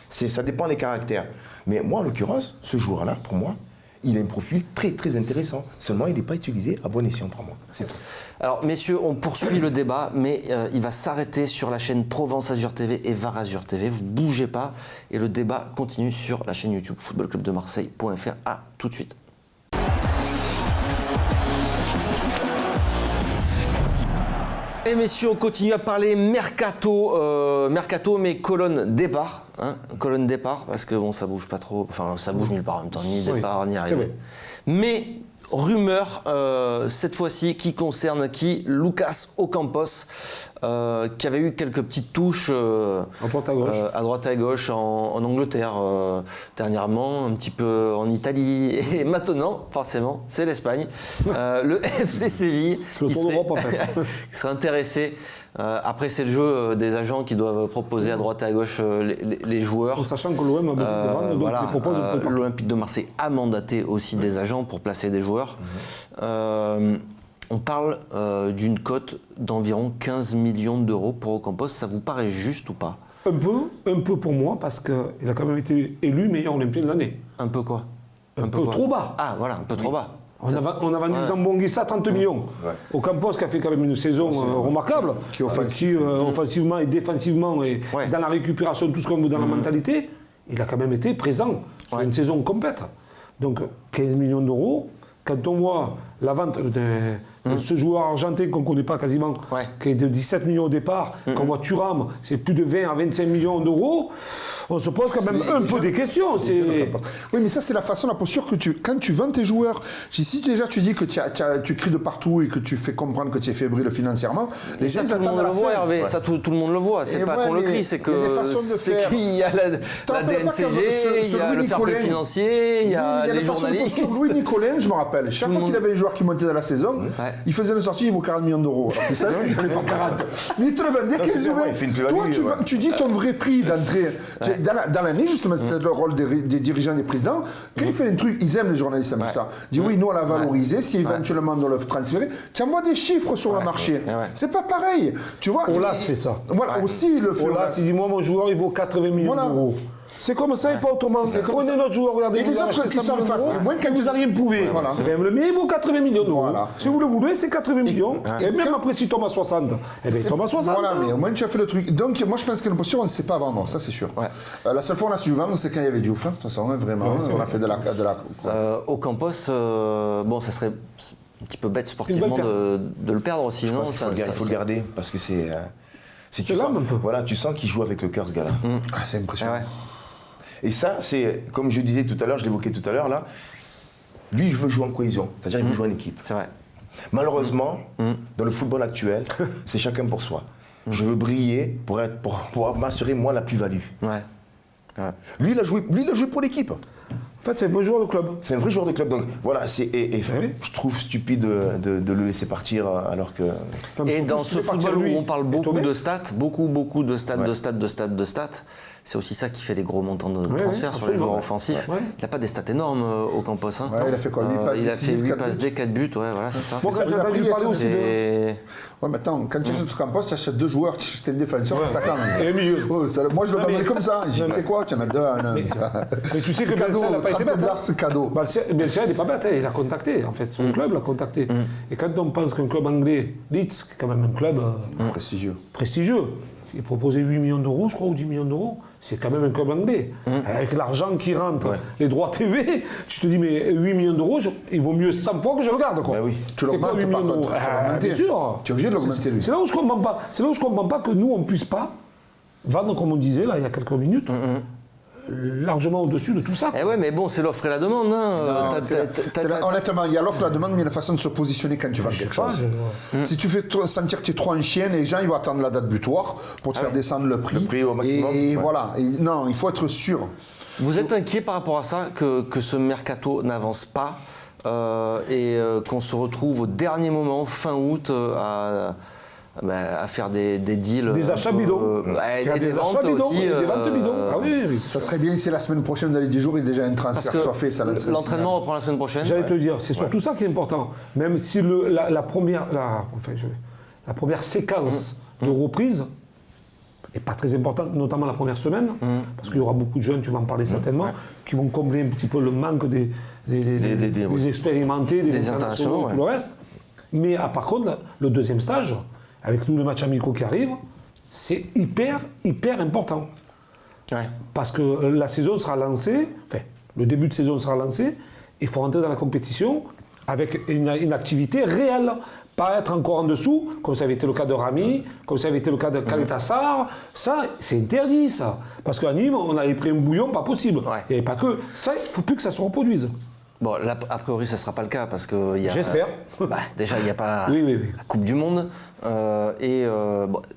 Ça dépend des caractères. Mais moi, en l'occurrence, ce joueur-là, pour moi, il a un profil très très intéressant. Seulement, il n'est pas utilisé à bon escient pour moi. C'est tout. Alors, messieurs, on poursuit le débat, mais il va s'arrêter sur la chaîne Provence Azur TV et VAR Azur TV. Vous ne bougez pas et le débat continue sur la chaîne YouTube footballclubdemarseille.fr. À tout de suite. Et messieurs, on continue à parler mercato, mais colonne départ. Colonne départ, parce que bon, ça bouge pas trop, enfin ça bouge nulle part en même temps, ni départ, ni arrivée. Mais rumeur, cette fois-ci, qui concerne Lucas Ocampos, qui avait eu quelques petites touches à droite à gauche en Angleterre dernièrement, un petit peu en Italie, et maintenant, forcément, c'est l'Espagne. Le FC Séville qui serait intéressé. Après, c'est le jeu des agents qui doivent proposer à droite et à gauche les joueurs. En sachant que l'OM a besoin de vendre, donc il propose l'Olympique de Marseille a mandaté aussi des agents pour placer des joueurs. On parle d'une cote d'environ 15 millions d'euros pour Ocampos. Ça vous paraît juste ou pas? Un peu pour moi, parce qu'il a quand même été élu meilleur olympien de l'année. Un peu quoi? Un peu trop bas. Ah voilà, un peu trop bas. On a vendu Zambonguissa 30 millions. Ocampos qui a fait quand même une saison remarquable, qui offensivement et défensivement et dans la récupération, tout ce qu'on veut dans la mentalité, il a quand même été présent sur une saison complète. Donc 15 millions d'euros, quand on voit la vente de ce joueur argentin qu'on ne connaît pas quasiment, qui est de 17 millions au départ, qu'on voit Thuram, c'est plus de 20 à 25 millions d'euros, on se pose quand même un peu des questions. Oui, mais ça, c'est la façon, la posture que quand tu vends tes joueurs, si déjà tu dis que tu cries de partout et que tu fais comprendre que tu es fébrile financièrement, les gens tout le monde le voit, Hervé, ça tout le monde le voit, c'est pas qu'on le crie, c'est qu'il y a la DNCG, il y a le fair play financier, il y a les journalistes. Louis Nicolin, je me rappelle, chaque fois qu'il avait un joueur qui montait dans la saison, il faisait une sortie, il vaut 40 millions d'euros. Alors qu'il savait qu'il ne valait pas 40. Mais il te le vendait 15 euros. Toi, tu dis ton vrai prix d'entrée. Dans l'année, justement, c'était le rôle des dirigeants, des présidents. Quand ils font un truc, ils aiment les journalistes avec ça. Ils disent oui, nous on l'a valorisé, si éventuellement on l'a transféré. Tu envoies des chiffres sur le marché. C'est pas pareil. Tu vois. Olas fait ça. Voilà, aussi il le fait. Olas, il dit moi, mon joueur, il vaut 80 millions d'euros. C'est comme ça et pas autrement. Prenez notre joueur, regardez. Et les autres qui sont en face, vous n'avez rien prouvé. Le mien, il vaut 80 millions d'euros. Si vous le voulez, c'est 80 millions. Et même après, s'il tombe à 60, eh bien, il tombe à 60. Voilà, mais au moins, tu as fait le truc. Donc, moi, je pense que la posture, on ne sait pas vendre, ça, c'est sûr. La seule fois où on a su vendre, c'est quand il y avait Diouf. De toute façon, vraiment, on a fait de la. Ocampos, bon, ça serait un petit peu bête sportivement de le perdre aussi, non? Il faut le garder, parce que c'est. C'est l'âme un peu. Voilà, tu sens qu'il joue avec le cœur, ce gars-là. C'est impressionnant. Et ça, c'est, comme je disais tout à l'heure, je l'évoquais tout à l'heure, là, lui, il veut jouer en cohésion, c'est-à-dire il veut jouer en équipe. C'est vrai. Malheureusement, dans le football actuel, c'est chacun pour soi. Je veux briller pour pouvoir m'assurer, moi, la plus-value. Ouais. Lui, il a joué pour l'équipe. En fait, c'est un vrai joueur de club. C'est un vrai joueur de club. Donc voilà, je trouve stupide de le laisser partir alors que. Et dans ce football où on parle beaucoup de stats, beaucoup de stats, c'est aussi ça qui fait les gros montants de transfert sur les joueurs offensifs. Il n'a pas des stats énormes au Campos. Hein. Ouais, il a fait quoi 8 passes Il a fait 8 passes buts. D, 4 buts, ouais, voilà, c'est ça. Bon, quand j'ai entendu parler aussi de... Ouais, mais attends, quand tu achètes au Campos, tu achètes 2 joueurs, tu achètes un défenseur, un attaquant. Et un milieu. Oh, moi, je le donnerais comme ça. Je sais quoi, tu en as 2, un. Mais tu sais que cadeau, Bielsa n'a pas été bête. c'est cadeau. Bielsa n'est pas bête, il a contacté, en fait, son club l'a contacté. Et quand on pense qu'un club anglais, Leeds, qui est quand même un club prestigieux, il proposait 8 millions d'euros, je crois, ou 10 millions d'euros, c'est quand même un club anglais. Avec l'argent qui rentre, les droits TV, tu te dis, mais 8 millions d'euros, il vaut mieux 100 fois que je le garde, quoi. Ben oui. Tu l'augmentes par contre, bien sûr. Tu es obligé de l'augmenter, lui. C'est là où je comprends pas. C'est là où je comprends pas que nous, on ne puisse pas vendre, comme on disait, là, il y a quelques minutes, largement au-dessus de tout ça. Eh ouais, mais bon, c'est l'offre et la demande. Hein. Honnêtement, il y a l'offre et la demande, mais il y a une façon de se positionner quand tu vends quelque chose. Si tu fais sentir que tu es trop un chien, les gens ils vont attendre la date butoir pour te faire descendre le prix. Le prix au maximum. Et voilà. Non, il faut être sûr. Vous êtes inquiet par rapport à ça, que ce mercato n'avance pas et qu'on se retrouve au dernier moment, fin août, à faire des deals. Des achats bidons. Et des ventes aussi. Des ventes bidons. Ah oui, ça serait bien si la semaine prochaine, dans les 10 jours, il y a déjà un transfert soit fait. L'entraînement reprend la semaine prochaine. J'allais te le dire, c'est surtout ça qui est important. Même si la première séquence de reprise n'est pas très importante, notamment la première semaine, parce qu'il y aura beaucoup de jeunes, tu vas en parler certainement, qui vont combler un petit peu le manque des expérimentés, des internationaux, tout le reste. Mais par contre, le deuxième stage, avec tous les matchs amicaux qui arrivent, c'est hyper important. Ouais. Parce que la saison sera lancée, le début de saison sera lancé, il faut rentrer dans la compétition avec une activité réelle. Pas être encore en dessous, comme ça avait été le cas de Rami, comme ça avait été le cas de Kaletassar. Ça, c'est interdit, ça. Parce qu'à Nîmes, on avait pris un bouillon pas possible. Ouais. Il n'y avait pas que. Ça, il ne faut plus que ça se reproduise. Bon, là, a priori, ça ne sera pas le cas parce que J'espère. Déjà, il n'y a pas la Coupe du Monde.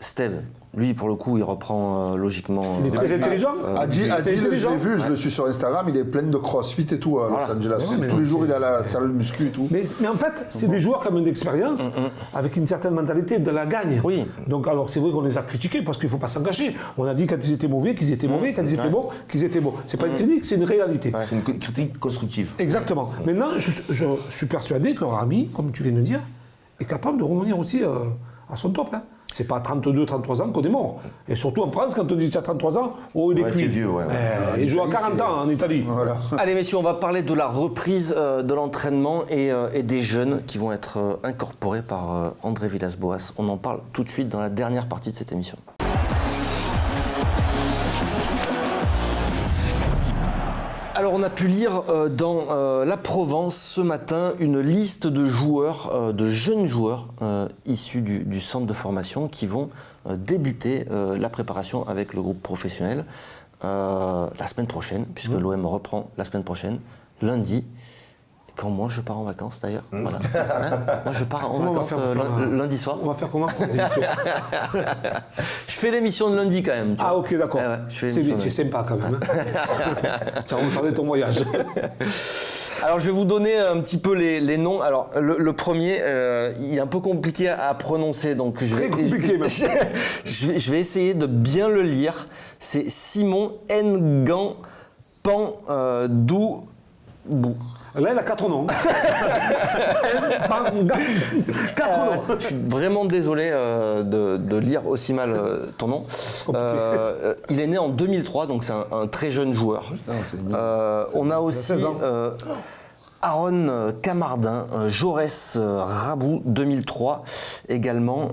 Steve, lui, pour le coup, il reprend logiquement. Il est très intelligent. Adil, je l'ai vu, je le suis sur Instagram, il est plein de crossfit et tout à Los Angeles. Tous les jours, il est à la salle de muscu et tout. Mais en fait, c'est des joueurs qui ont d'expérience, avec une certaine mentalité de la gagne. Oui. Donc, alors, c'est vrai qu'on les a critiqués parce qu'il ne faut pas s'engager. On a dit quand ils étaient mauvais, qu'ils étaient mauvais, quand ils étaient bons, qu'ils étaient bons. C'est pas une critique, c'est une réalité. C'est une critique constructive. Exactement. Maintenant, je suis persuadé que Rami, comme tu viens de dire, est capable de revenir aussi à son top. Hein. C'est pas à 32, 33 ans qu'on est mort. Et surtout en France, quand on dit qu'il a 33 ans, il est cuit. Vieux, il joue à 40 ans en Italie. Voilà. Allez messieurs, on va parler de la reprise de l'entraînement et des jeunes qui vont être incorporés par André Villas-Boas. On en parle tout de suite dans la dernière partie de cette émission. Alors on a pu lire dans La Provence ce matin une liste de joueurs, de jeunes joueurs issus du centre de formation qui vont débuter la préparation avec le groupe professionnel la semaine prochaine, puisque l'OM reprend la semaine prochaine, lundi. Quand moi je pars en vacances d'ailleurs. Voilà. Moi je pars en vacances lundi soir. On va faire comment Je fais l'émission de lundi quand même. Ah ok, d'accord. C'est sympa quand même. Tiens, on va parler de ton voyage. Alors je vais vous donner un petit peu les noms. Alors le premier, il est un peu compliqué à prononcer, donc je vais essayer de bien le lire. C'est Simon Ngan Pandoubou. Là, il a 4 noms. 4 noms. Je suis vraiment désolé de lire aussi mal ton nom. Il est né en 2003, donc c'est un très jeune joueur. On a aussi Aaron Camardin, Jaurès Rabou, 2003. Également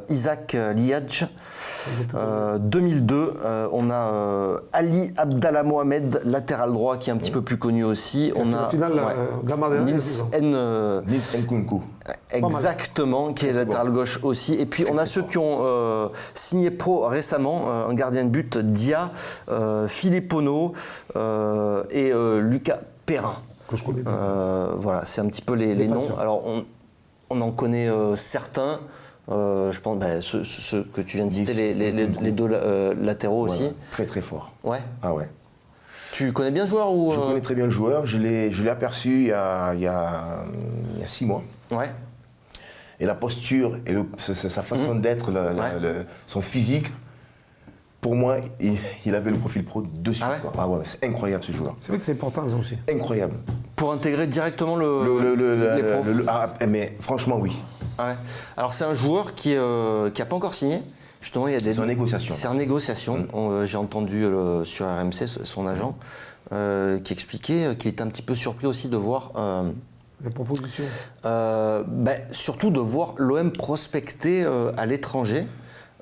Isaac Liadj, 2002. On a Ali Abdallah Mohamed, latéral droit, qui est un petit peu plus connu aussi. On a Nils Exactement, qui est latéral gauche aussi. Et puis on a ceux qui ont signé pro récemment, un gardien de but, Dia, Filippono et Lucas Perrin. Que je connais bien. Voilà, c'est un petit peu les noms. Alors on en connaît certains. Je pense ceux que tu viens de citer, les deux latéraux aussi. Très très fort. Ouais. Ah ouais. Tu connais bien le joueur ou Je connais très bien le joueur. Je l'ai aperçu il y a 6 mois. Ouais. Et la posture et sa façon d'être, son physique, pour moi, il avait le profil pro dessus. Ah ouais. Quoi. Ah ouais, c'est incroyable ce joueur. C'est vrai que c'est important ça aussi. Incroyable. Pour intégrer directement les pros. Mais franchement, oui. Ah ouais. Alors c'est un joueur qui n'a pas encore signé. Justement, il y a C'est en négociation. C'est en négociation. J'ai entendu sur RMC son agent qui expliquait qu'il était un petit peu surpris aussi de voir. Les propositions. Surtout de voir l'OM prospecter à l'étranger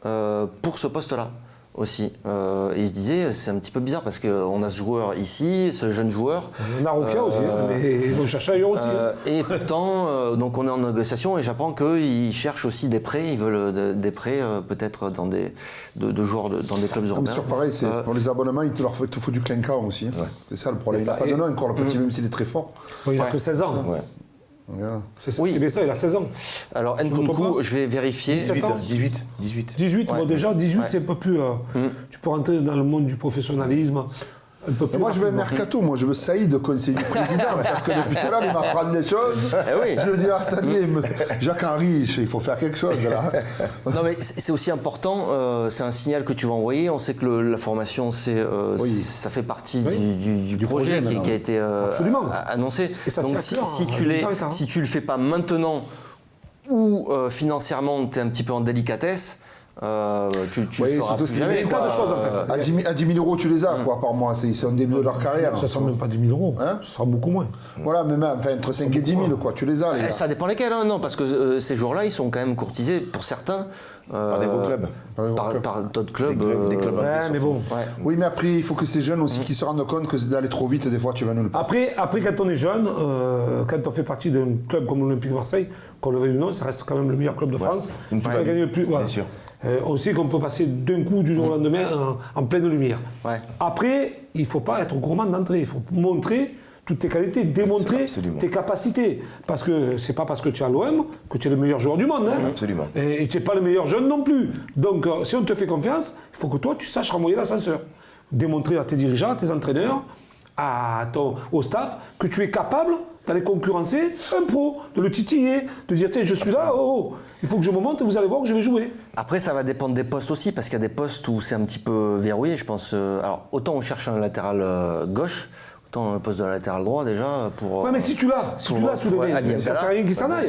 pour ce poste-là aussi. Et il se disait, c'est un petit peu bizarre parce qu'on a ce joueur ici, ce jeune joueur. On a Roquia aussi, mais il faut chercher ailleurs aussi. Et pourtant, donc on est en négociation et j'apprends qu'ils cherchent aussi des prêts. Ils veulent des prêts peut-être dans de joueurs dans des clubs européens. C'est pareil, pour les abonnements, il te faut du clinquant aussi. Ouais. C'est ça le problème. Il n'a pas de nom encore, le petit, même s'il est très fort. Il n'a que 16 ans. Ouais. Voilà. C'est bien ça, il a 16 ans. Alors Nkunku, je vais vérifier. 18. 18, Ouais. bon déjà 18 c'est un peu plus... Tu peux rentrer dans le monde du professionnalisme un peu plus moi je veux rapidement. Mercato, moi je veux Saïd, conseiller du président, parce que depuis tout à l'heure il m'apprend des choses. Oui. Je lui dis, attendez, Jacques-Henri, il faut faire quelque chose là. Non mais c'est aussi important, c'est un signal que tu vas envoyer. On sait que la formation, ça fait partie du projet qui a été annoncé. Donc si tu le fais pas maintenant ou financièrement tu es un petit peu en délicatesse, tu le feras plus jamais. Il y a tas de choses en fait. À 10 000 euros tu les as quoi, par mois, c'est un début de leur carrière. Ça sera même pas 10 000 euros, Hein ça sera beaucoup moins. Voilà, mais même, enfin, entre 5 et 10 000 quoi, tu les as les gars. Ça dépend lesquels, hein, non, parce que ces joueurs-là, ils sont quand même courtisés pour certains. Par des gros clubs. Par d'autres clubs. Des clubs Ouais, mais bon. Ouais. Oui, mais après, il faut que ces jeunes aussi qui se rendent compte que d'aller trop vite, des fois, tu vas nous le perdre. Après, quand on est jeune, quand on fait partie d'un club comme l'Olympique de Marseille, qu'on le veuille ou non, ça reste quand même le meilleur club de France. Une Tu vas plus-value, gagner le plus. Voilà. bien sûr. On sait qu'on peut passer d'un coup du jour au lendemain en pleine lumière. Ouais. Après, il ne faut pas être gourmand d'entrée. Il faut montrer toutes tes qualités, démontrer Absolument. tes capacités. Parce que c'est pas parce que tu es à l'OM que tu es le meilleur joueur du monde. Hein. Absolument. Et tu n'es pas le meilleur jeune non plus. Donc, si on te fait confiance, il faut que toi, tu saches renvoyer l'ascenseur. Démontrer à tes dirigeants, à tes entraîneurs, au staff, que tu es capable d'aller concurrencer un pro, de le titiller, de dire tiens, je suis là, il faut que je me monte et vous allez voir que je vais jouer. Après, ça va dépendre des postes aussi, parce qu'il y a des postes où c'est un petit peu verrouillé, je pense. Alors, autant on cherche un latéral gauche, autant un poste de latéral droit déjà pour. Ouais, mais si tu l'as, sous les mains, ça sert à rien qu'il s'en aille.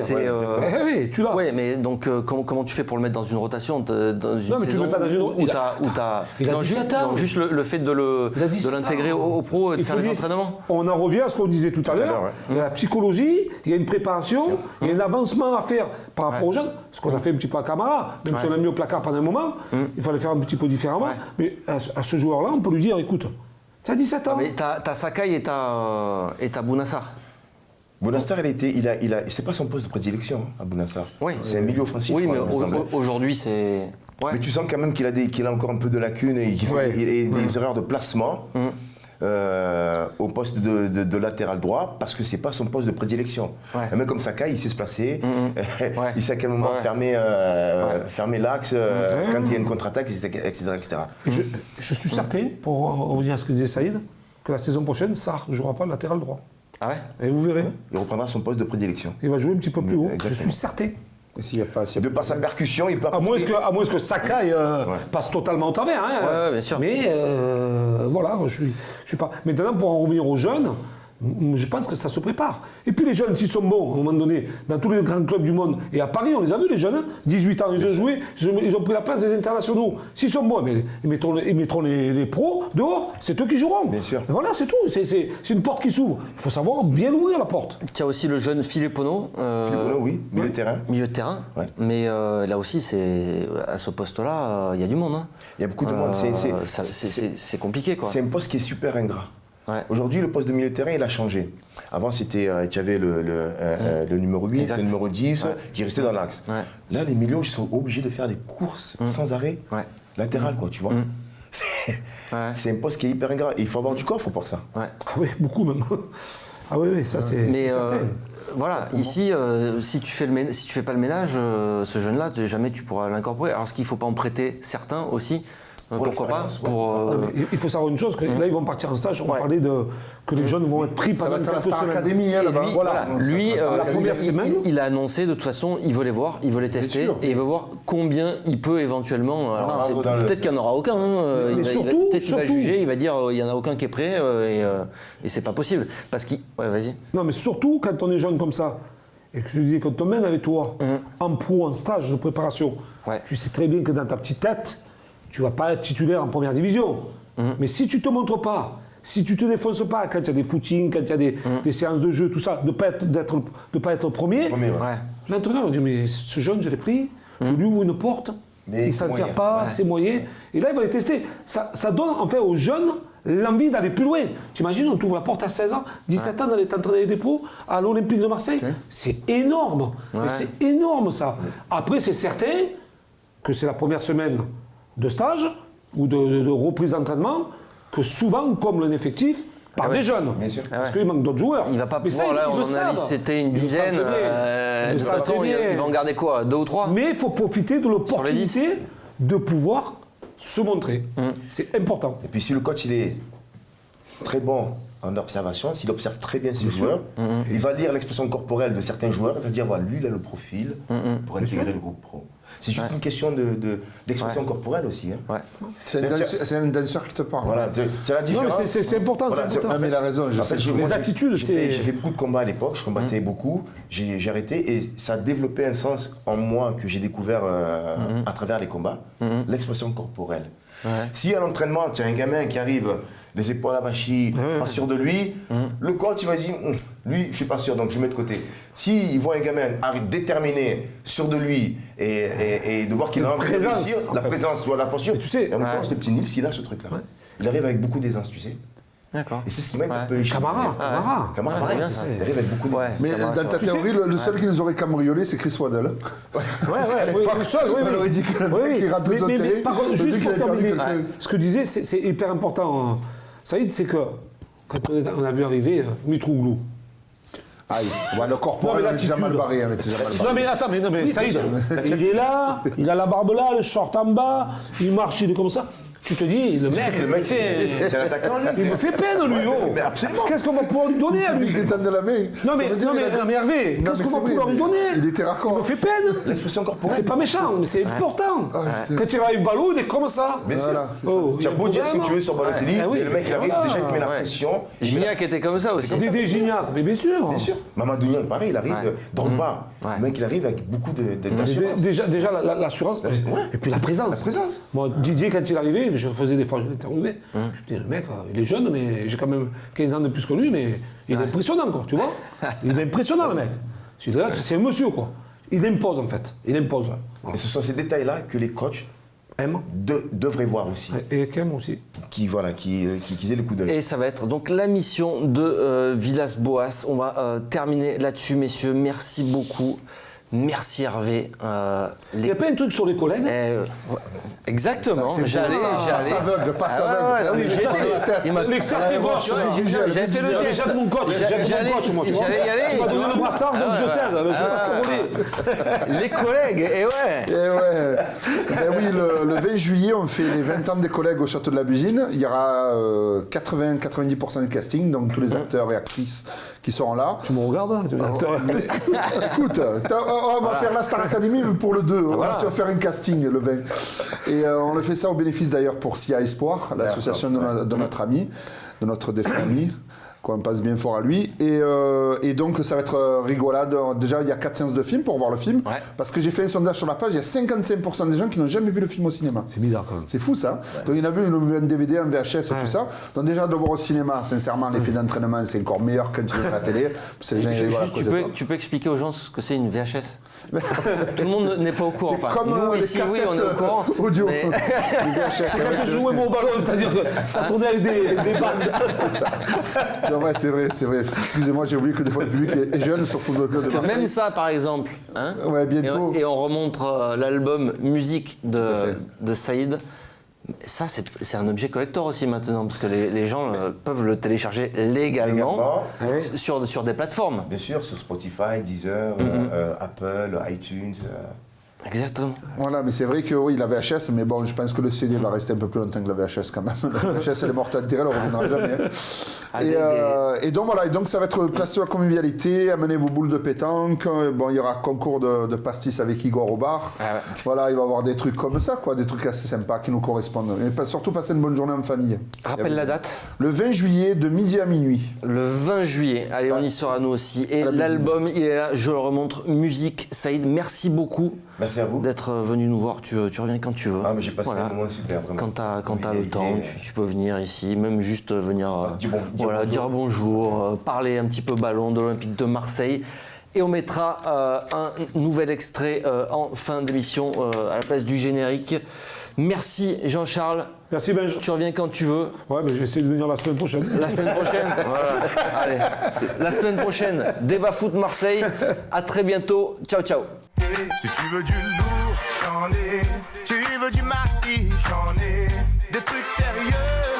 Oui, tu l'as. Oui, mais donc comment tu fais pour le mettre dans une rotation, dans une Non, mais tu saison le mets pas dans une où t'as. Il a Non, 17 ans. juste le fait de l'intégrer au pro et de faire les entraînements. On en revient à ce qu'on disait tout à l'heure. Il y a la psychologie, il y a une préparation, il y a un avancement à faire par rapport aux jeunes. Ce qu'on a fait un petit peu à Camara, même si on l'a mis au placard pendant un moment, il fallait faire un petit peu différemment. Mais à ce joueur-là, on peut lui dire écoute, tu as 17 ans. Mais t'as Sakai et t'as Bounassar. Bounassar, c'est pas son poste de prédilection à Bounassar. Oui. C'est un milieu offensif. Oui, mais il me semble. aujourd'hui, c'est. Ouais. Mais tu sens quand même qu'il a encore un peu de lacunes et qu'il fait des erreurs de placement au poste de latéral droit parce que c'est pas son poste de prédilection. Ouais. Un mec comme Sakai, il sait se placer, il sait à quel moment fermer l'axe quand il y a une contre-attaque, etc. Je suis certain, pour revenir à ce que disait Saïd, que la saison prochaine, Sarr ne jouera pas le latéral droit. Ah ouais. Et vous verrez, Il reprendra son poste de prédilection. il va jouer un petit peu plus haut. Exactement. Je suis certain. Et s'il y a pas, De par sa percussion, il peut À moins apporter... que Sakai passe totalement au travers. Hein. Ouais, bien sûr. Mais voilà, je suis pas. Maintenant, pour en revenir aux jeunes, je pense que ça se prépare. Et puis les jeunes, s'ils sont bons, à un moment donné, dans tous les grands clubs du monde, et à Paris, on les a vus, les jeunes, hein, 18 ans, ils ont joué, ils ont pris la place des internationaux. S'ils sont bons, mais ils mettront les pros dehors, c'est eux qui joueront. Bien sûr. Et voilà, c'est tout. C'est une porte qui s'ouvre. Il faut savoir bien ouvrir la porte. Tu as aussi le jeune Filippono. oui, milieu de terrain. Milieu de terrain. Ouais. Mais là aussi, à ce poste-là, il y a du monde. Hein. Il y a beaucoup de monde. C'est compliqué, quoi. C'est un poste qui est super ingrat. Aujourd'hui, le poste de milieu de terrain, il a changé. Avant, c'était, tu avais le numéro 8, le numéro 10 qui restait dans l'axe. Là, les milieux, ils sont obligés de faire des courses sans arrêt, latérales, quoi, tu vois. C'est un poste qui est hyper ingrat. Et il faut avoir du coffre pour ça. Ah oui, beaucoup même. Ah oui, ça c'est certain. Voilà, ici, si tu fais pas le ménage, ce jeune-là, jamais tu pourras l'incorporer. Alors, est-ce qu'il ne faut pas en prêter certains aussi? Pourquoi pas Il faut savoir une chose, que là ils vont partir en stage, on parlait de que les jeunes vont être pris Ça pendant va être la quelques Star semaines. Academy, Lui, la première semaine. il a annoncé de toute façon, il veut les voir, il veut les tester et il veut voir combien il peut éventuellement. Alors, peut-être qu'il n'y en aura aucun. Peut-être qu'il va juger, il va dire il n'y en a aucun qui est prêt et c'est pas possible. Parce qu'il. Ouais, vas-y. Non, mais surtout quand on est jeune comme ça, et que je te dis, quand on mène avec toi en pro, en stage de préparation, tu sais très bien que dans ta petite tête, tu ne vas pas être titulaire en première division. Mais si tu ne te montres pas, si tu ne te défonces pas quand il y a des footings, quand il y a des séances de jeu, tout ça, de ne pas être premier, l'entraîneur dit mais ce jeune, je l'ai pris, je lui ouvre une porte, il ne s'en sert pas, c'est moyen. Et là, il va les tester. Ça donne en fait aux jeunes l'envie d'aller plus loin. T'imagines, on t'ouvre la porte à 16 ans, 17 ans, d'aller t'entraîner avec des pros à l'Olympique de Marseille. C'est énorme. C'est énorme ça. Après, c'est certain que c'est la première semaine de stage ou de reprise d'entraînement que souvent, comme un effectif, par des jeunes. Bien sûr. Parce qu'il manque d'autres joueurs. Il va pas pouvoir, là, on en a listé une dizaine. De toute façon, il va en garder quoi? 2 ou 3? Mais il faut profiter de l'opportunité de pouvoir se montrer. C'est important. Et puis si le coach, il est très bon en observation, s'il observe très bien ses joueurs, il va lire l'expression corporelle de certains joueurs, il va dire, voilà, lui, il a le profil pour intégrer le groupe pro. C'est juste une question d'expression corporelle aussi. Hein. C'est un danseur qui te parle. Voilà, tu as la différence. Non, mais c'est important. Voilà, Ah, mais il a raison. Les attitudes, c'est... J'ai fait beaucoup de combats à l'époque, je combattais beaucoup, j'ai arrêté et ça a développé un sens en moi que j'ai découvert à travers les combats, l'expression corporelle. Si à l'entraînement, tu as un gamin qui arrive les épaules avachis, pas sûr de lui, le coach il va dire, lui je suis pas sûr donc je mets de côté. Si il voit un gamin arrive déterminé, sûr de lui et de voir qu'il a envie de réussir, la présence, tu vois la posture. Tu sais, et en l'occurrence le petit Nils il a ce truc là. Il arrive avec beaucoup d'aisance, tu sais. D'accord. Et c'est ce qui m'a interpellé. Camarade. C'est ça. Il arrive avec beaucoup d'aisance. Mais dans ta théorie, le seul qui nous aurait cambriolé, c'est Chris Waddle. Le seul, oui. On aurait dit que le mec qui rate deux intérêts. Par contre, juste pour terminer, ce que je disais, c'est hyper important. Saïd, c'est que quand on a vu arriver Mitroglou. Aïe, le corporel, on est déjà mal barré. Non mais attends, Saïd, il est là, il a la barbe là, le short en bas, il marche, il est comme ça. Tu te dis, le mec, c'est un attaquant, lui. Il me fait peine, lui, oh. Mais absolument. Qu'est-ce qu'on va pouvoir lui donner à lui? Il détend de la main. Non mais Hervé, qu'est-ce qu'on va pouvoir lui donner? Il était raccord. Il me fait peine. L'expression corporelle. C'est pas méchant, mais c'est important. Quand il arrive ballot, il est comme ça. Bien sûr. Tu as beau dire ce que tu veux sur Balotelli, et le mec il arrive déjà, il met la pression. Gignac était comme ça aussi. Des Gignac, mais bien sûr. Bien sûr. Mamadou Niang, pareil, il arrive Drogba. Le mec il arrive avec beaucoup d'assurance. Déjà l'assurance, et puis la présence. Moi, Didier, quand il arrivait, je faisais des fois, je l'interviewais. Je me disais, le mec, il est jeune, mais j'ai quand même 15 ans de plus que lui, mais il est impressionnant, quoi, tu vois. Il est impressionnant, le mec. C'est un monsieur, quoi. Il impose, en fait. Il impose. Et ce sont ces détails-là que les coachs devraient voir aussi. Et qui aiment aussi. Qui aient le coup d'œil. Et ça va être donc la mission de Villas-Boas. On va terminer là-dessus, messieurs. Merci beaucoup. Merci Hervé. Il n'y a pas un truc sur les collègues exactement. J'allais. Pas aveugle. L'extérieur gauche. J'avais fait le geste. J'aime mon coach. J'allais y aller. Il m'a donné le brassard, donc je t'aide. Les collègues, et ouais. Ben oui, le 20 juillet, on fait les 20 ans des collègues au Château de la Busine. Il y aura 80-90% de casting, donc tous les acteurs et actrices qui seront là. Tu me regardes, Écoute, on va faire la Star Academy pour le 2. On va faire un casting le 20. Et on le fait ça au bénéfice d'ailleurs pour SIA Espoir, l'association de notre ami, de notre défunt ami. qu'on passe bien fort à lui. Et donc, ça va être rigolade. Déjà, il y a 4 séances de film pour voir le film. Ouais. Parce que j'ai fait un sondage sur la page, il y a 55% des gens qui n'ont jamais vu le film au cinéma. C'est bizarre quand même. C'est fou ça. Ouais. Donc, il y en a vu, ils ont vu un DVD, un VHS et tout ça. Donc, déjà, de le voir au cinéma, sincèrement, l'effet d'entraînement, c'est encore meilleur quand tu le vois à la télé. C'est les gens qui rigolent à côté de toi. Tu peux expliquer aux gens ce que c'est une VHS? Tout le monde n'est pas au courant. C'est comme nous, ici, oui, on est au courant. Audio. Mais... c'est quand tu jouais mon ballon, c'est-à-dire que ça tournait avec des bandes. C'est ça. Non, ouais, c'est vrai. Excusez-moi, j'ai oublié que des fois le public est jeune sur Football Club de Marseille. Parce que même ça, par exemple, hein, ouais, bientôt. Et on remontre l'album musique de Saïd. Ça, c'est un objet collector aussi maintenant, parce que les gens peuvent le télécharger légalement sur des plateformes. Bien sûr, sur Spotify, Deezer, Apple, iTunes. Exactement. Voilà, mais c'est vrai que oui, la VHS, mais bon, je pense que le CD va rester un peu plus longtemps que la VHS quand même. La VHS, elle est morte à intérêt, elle ne reviendra jamais. Et donc voilà, et donc ça va être place sur la convivialité, amenez vos boules de pétanque. Bon, il y aura concours de pastis avec Igor au bar. Voilà, il va y avoir des trucs comme ça, quoi, des trucs assez sympas qui nous correspondent. Et surtout passer une bonne journée en famille. Rappelle la date. Le 20 juillet, de midi à minuit. Le 20 juillet, allez, on y sera nous aussi. Et l'album, il est là, je le remontre, musique, Saïd, merci beaucoup. Merci à vous. D'être venu nous voir, tu reviens quand tu veux. Ah, mais j'ai passé un moment super, vraiment. Quand t'as le temps, tu peux venir ici, même juste venir dire bonjour, parler un petit peu ballon de l'Olympique de Marseille. Et on mettra un nouvel extrait en fin d'émission à la place du générique. Merci Jean-Charles. Merci Benj. Tu reviens quand tu veux. Ouais, mais je vais essayer de venir la semaine prochaine. La semaine prochaine. Voilà. Allez. La semaine prochaine, Débat Foot Marseille. À très bientôt. Ciao, ciao. Si tu veux du lourd, j'en ai. Tu veux du massif, j'en ai. Des trucs sérieux,